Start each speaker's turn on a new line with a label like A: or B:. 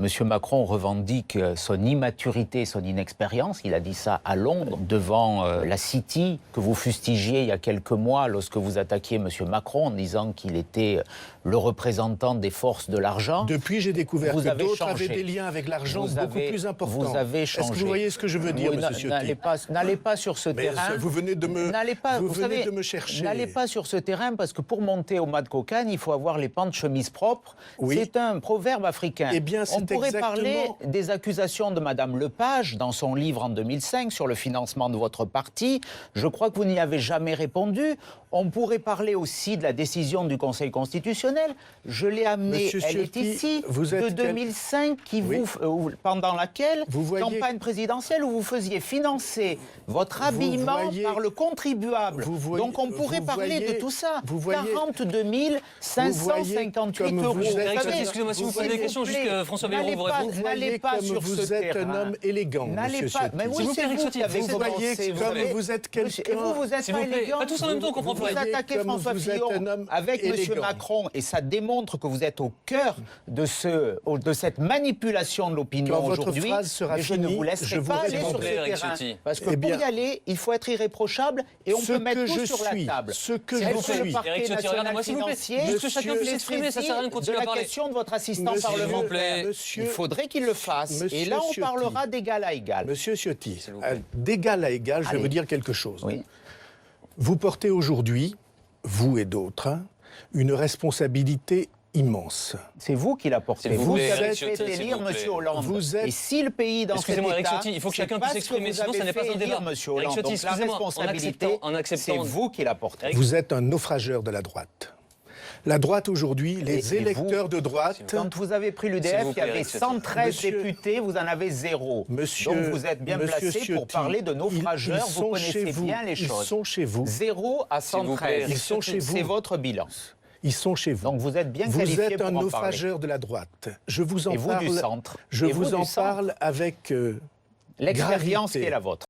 A: M. Macron revendique son immaturité, son inexpérience. Il a dit ça à Londres, devant la City, que vous fustigiez il y a quelques mois lorsque vous attaquiez M. Macron en disant qu'il était le représentant des forces de l'argent.
B: Depuis, j'ai découvert que d'autres avaient des liens avec l'argent beaucoup plus importants.
A: Vous avez changé.
B: Est-ce que vous voyez ce que je veux dire, M. Ciotti?
A: N'allez pas sur ce terrain.
B: Vous venez de me chercher.
A: N'allez pas sur ce terrain parce que pour monter au mât de cocagne, il faut avoir les pans de chemise propres.
B: Oui.
A: C'est un proverbe africain.
B: Eh bien,
A: on pourrait parler des accusations de Mme Lepage dans son livre en 2005 sur le financement de votre parti. Je crois que vous n'y avez jamais répondu. On pourrait parler aussi de la décision du Conseil constitutionnel. Je l'ai amenée, elle est ici, de 2005, pendant laquelle, campagne présidentielle, où vous faisiez financer votre habillement par le contribuable. Donc on pourrait parler de tout ça. 42 558 euros.
C: Excusez-moi, si vous posez des questions, juste que François Bayrou vous répond.
A: N'allez pas sur ce terrain.
B: Vous êtes un homme élégant, monsieur Ciotti.
A: Mais oui, c'est vous qui avez commencé.
B: Vous êtes quelqu'un...
A: Et vous êtes pas élégant.
C: Pas tous en même temps, comprend
A: Vous attaquez François Fillon avec M. Macron et ça démontre que vous êtes au cœur de cette manipulation de l'opinion aujourd'hui. Et je ne vous laisserai pas aller sur ce terrain. Parce que pour y aller, il faut être irréprochable et on peut mettre tout sur la table.
B: Ce que je suis.
A: Le parquet national financier,
C: juste que chacun puisse s'exprimer, ça sert à rien de continuer à parler.
A: La question de votre assistant parlementaire, il faudrait qu'il le fasse. Et là, on parlera d'égal à égal.
B: Monsieur Ciotti, d'égal à égal, je vais vous dire quelque chose.
A: Oui.
B: Vous portez aujourd'hui, vous et d'autres, une responsabilité immense.
A: C'est vous qui la portez.
C: Vous
A: avez fait élire M. Hollande. Et si le pays dans cet état...
C: Excusez-moi, Eric Ciotti, il faut que chacun puisse s'exprimer, sinon ça n'est pas un débat.
A: M. Hollande. Donc la responsabilité, c'est vous qui la portez.
B: Vous êtes un naufrageur de la droite. La droite aujourd'hui, les électeurs de droite...
A: Quand vous avez pris l'UDF, il y avait 113 députés, vous en avez 0. Donc vous êtes bien placé pour parler de naufrageurs, vous connaissez bien les choses.
B: Ils sont chez vous.
A: 0 à 113,
B: ils sont chez vous.
A: C'est votre bilan.
B: Ils sont chez vous.
A: Donc vous êtes bien qualifié pour en parler.
B: Vous êtes un naufrageur de la droite. Je vous en
A: parle. Et vous du centre.
B: Je vous en parle avec
A: l'expérience qui est la vôtre.